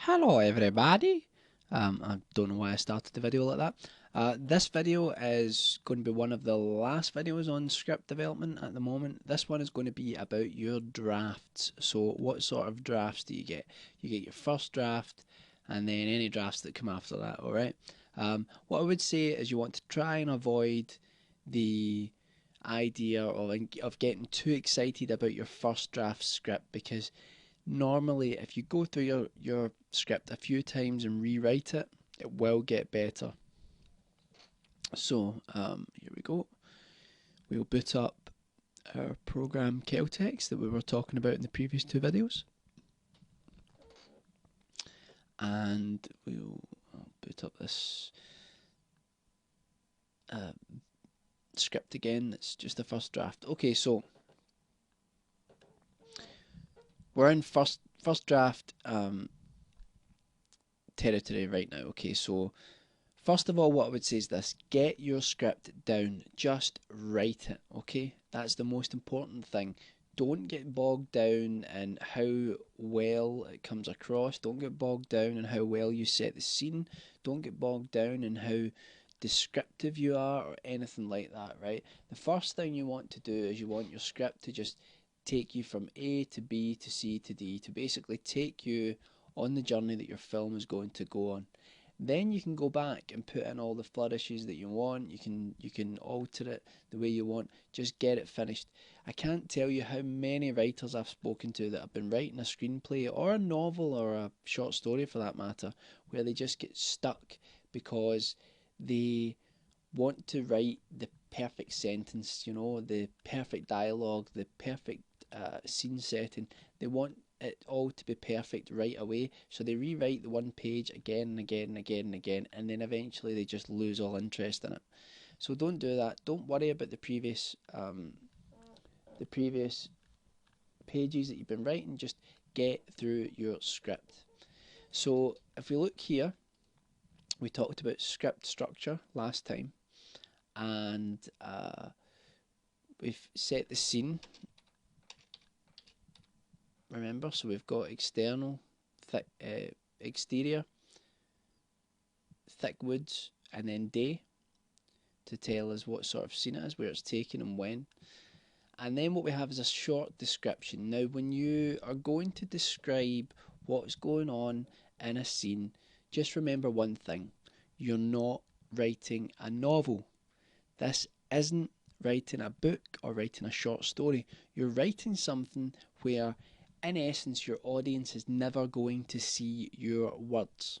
Hello everybody. I don't know why I started the video like that. This video is going to be one of the last videos on script development at the moment. This one is going to be about your drafts. So what sort of drafts do you get? You get your first draft and then any drafts that come after that, alright? What I would say is you want to try and avoid the idea of getting too excited about your first draft script, because normally if you go through your script a few times and rewrite it, it will get better. So here we go. We'll boot up our program Celtex that we were talking about in the previous two videos, and I'll boot up this uh, script again. It's just the first draft. Okay, so we're in first draft territory right now. Okay, so first of all, what I would say is this: get your script down, just write it, okay? That's the most important thing. Don't get bogged down in how well it comes across. Don't get bogged down in how well you set the scene. Don't get bogged down in how descriptive you are or anything like that, right? The first thing you want to do is you want your script to just take you from A to B to C to D, to basically take you on the journey that your film is going to go on. Then you can go back and put in all the flourishes that you want. You can alter it the way you want. Just get it finished. I can't tell you how many writers I've spoken to that have been writing a screenplay or a novel or a short story for that matter, where they just get stuck because they want to write the perfect sentence, the perfect dialogue, the perfect scene setting. They want it all to be perfect right away, so they rewrite the one page again and again and again and again, and then eventually they just lose all interest in it. So don't do that. Don't worry about the previous pages that you've been writing. Just get through your script. So if we look here, we talked about script structure last time, and we've set the scene. Remember, so we've got external, exterior, thick woods, and then day to tell us what sort of scene it is, where it's taken, and when. And then what we have is a short description. Now, when you are going to describe what's going on in a scene, just remember one thing: you're not writing a novel. This isn't writing a book or writing a short story. You're writing something where, in essence, your audience is never going to see your words.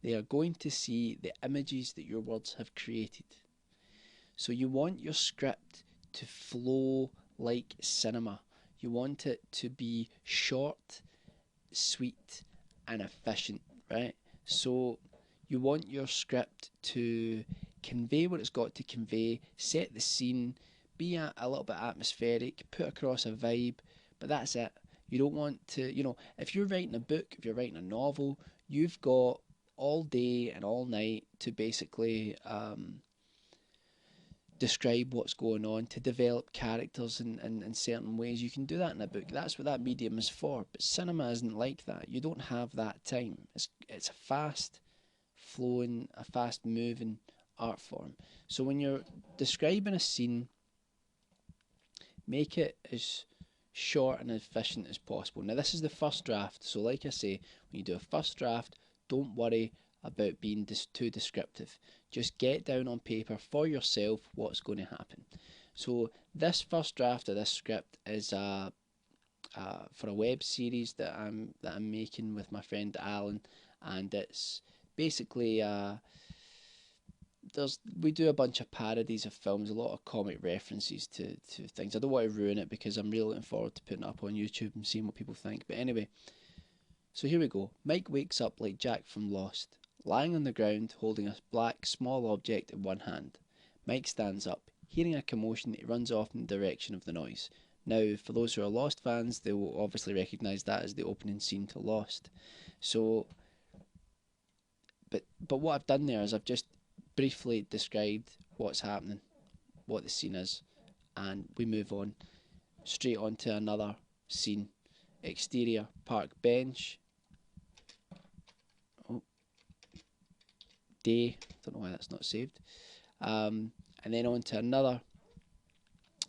They are going to see the images that your words have created. So you want your script to flow like cinema. You want it to be short, sweet, and efficient, right? So you want your script to convey what it's got to convey, set the scene, be a little bit atmospheric, put across a vibe, but that's it. You don't want to, if you're writing a book, if you're writing a novel, you've got all day and all night to basically describe what's going on, to develop characters in certain ways. You can do that in a book. That's what that medium is for. But cinema isn't like that. You don't have that time. It's a fast flowing, a fast moving art form. So when you're describing a scene, make it as short and efficient as possible. Now this is the first draft, so like I say, when you do a first draft, don't worry about being too descriptive. Just get down on paper for yourself what's going to happen. So this first draft of this script is for a web series that I'm making with my friend Alan, and it's basically we do a bunch of parodies of films, a lot of comic references to things. I don't want to ruin it because I'm really looking forward to putting it up on YouTube and seeing what people think. But anyway, so here we go. Mike wakes up like Jack from Lost, lying on the ground holding a black small object in one hand. Mike stands up. Hearing a commotion, he runs off in the direction of the noise. Now, for those who are Lost fans, they will obviously recognise that as the opening scene to Lost. So, but what I've done there is I've just briefly described what's happening, what the scene is, and we move on straight on to another scene. Exterior park bench, day. Don't know why that's not saved. And then on to another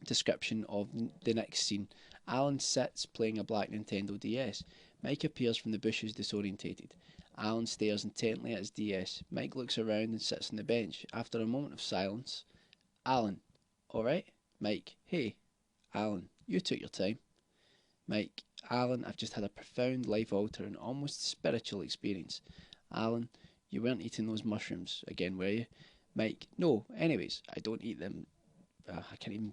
description of the next scene. Alan sits playing a black Nintendo DS. Mike appears from the bushes disorientated. Alan stares intently at his DS. Mike looks around and sits on the bench. After a moment of silence, Alan, alright? Mike, hey. Alan, you took your time. Mike, Alan, I've just had a profound, life-altering, almost spiritual experience. Alan, you weren't eating those mushrooms again, were you? Mike, no. Anyways, I don't eat them. I can't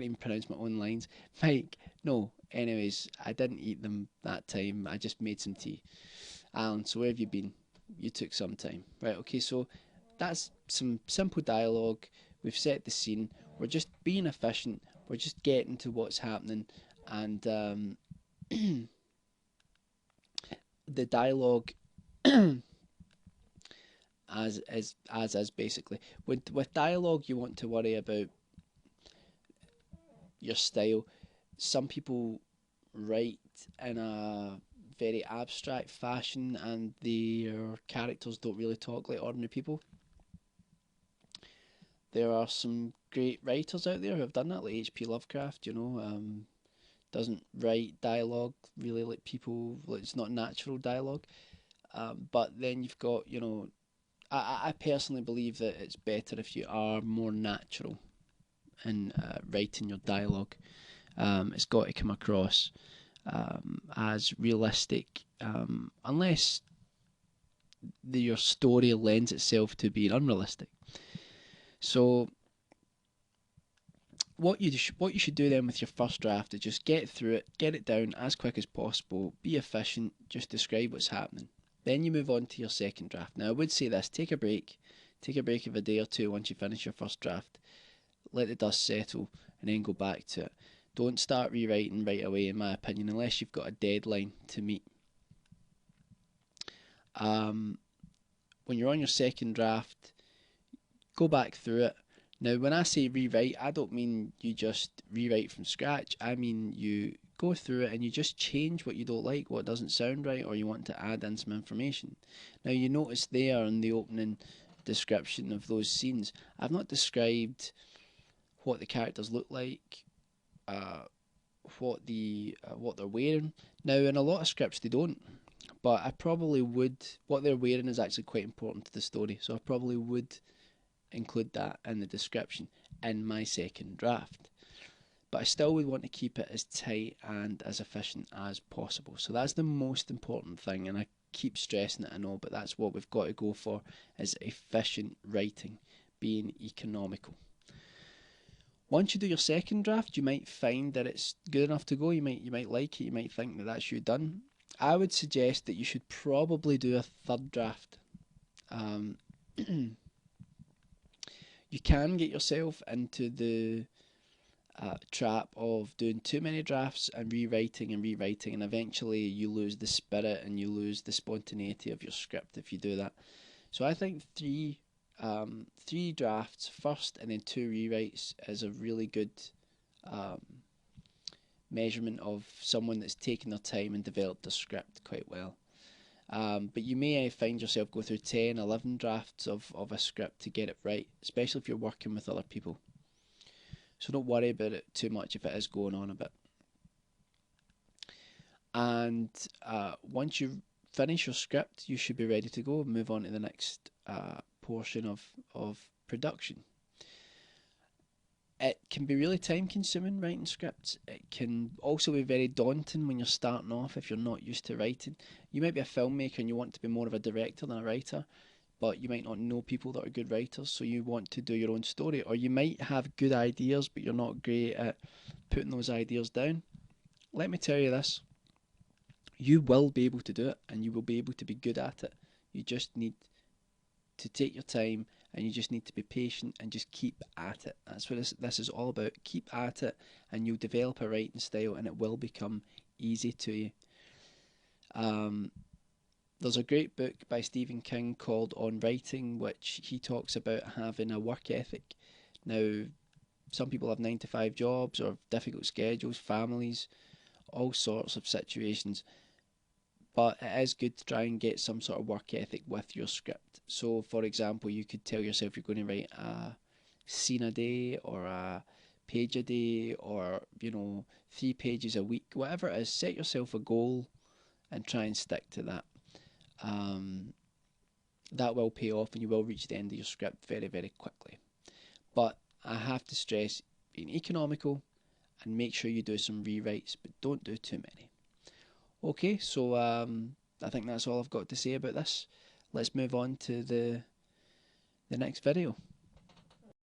even pronounce my own lines. Mike, no. Anyways, I didn't eat them that time. I just made some tea. Alan, so where have you been? You took some time. Right, okay, so that's some simple dialogue. We've set the scene. We're just being efficient. We're just getting to what's happening. And the dialogue as is basically. With dialogue, you want to worry about your style. Some people write in a very abstract fashion and their characters don't really talk like ordinary people. There are some great writers out there who have done that, like H.P. Lovecraft, doesn't write dialogue really like people, like it's not natural dialogue. But then you've got, I personally believe that it's better if you are more natural in writing your dialogue. It's got to come across as realistic, unless your story lends itself to being unrealistic. So what you should do then with your first draft is just get through it, get it down as quick as possible, be efficient, just describe what's happening. Then you move on to your second draft. Now I would say this, take a break of a day or two once you finish your first draft, let the dust settle, and then go back to it. Don't start rewriting right away, in my opinion, unless you've got a deadline to meet. When you're on your second draft, go back through it. Now, when I say rewrite, I don't mean you just rewrite from scratch. I mean you go through it and you just change what you don't like, what doesn't sound right, or you want to add in some information. Now, you notice there in the opening description of those scenes, I've not described what the characters look like, what they're wearing. Now, in a lot of scripts they don't, but I probably would. What they're wearing is actually quite important to the story, so I probably would include that in the description in my second draft. But I still would want to keep it as tight and as efficient as possible. So that's the most important thing, and I keep stressing it, I know, but that's what we've got to go for, is efficient writing, being economical. Once you do your second draft, you might find that it's good enough to go. You might like it. You might think that that's you done. I would suggest that you should probably do a third draft. You can get yourself into the trap of doing too many drafts and rewriting, and eventually you lose the spirit and you lose the spontaneity of your script if you do that. So I think three drafts first and then 2 rewrites is a really good measurement of someone that's taken their time and developed the script quite well. But you may find yourself go through 10, 11 drafts of a script to get it right, especially if you're working with other people. So don't worry about it too much if it is going on a bit. And once you finish your script, you should be ready to go and move on to the next portion of production. It can be really time consuming writing scripts. It can also be very daunting when you're starting off if you're not used to writing. You might be a filmmaker and you want to be more of a director than a writer, but you might not know people that are good writers, so you want to do your own story. Or you might have good ideas, but you're not great at putting those ideas down. Let me tell you this, you will be able to do it and you will be able to be good at it. You just need to take your time and you just need to be patient and just keep at it. That's what this is all about. Keep at it and you'll develop a writing style and it will become easy to you. There's a great book by Stephen King called On Writing, which he talks about having a work ethic. Now, some people have 9-to-5 jobs or difficult schedules, families, all sorts of situations. But it is good to try and get some sort of work ethic with your script. So, for example, you could tell yourself you're going to write a scene a day or a page a day or, 3 pages a week, whatever it is. Set yourself a goal and try and stick to that. Um, that will pay off and you will reach the end of your script very, very quickly. But I have to stress being economical and make sure you do some rewrites, but don't do too many. Okay, so I think that's all I've got to say about this. Let's move on to the next video.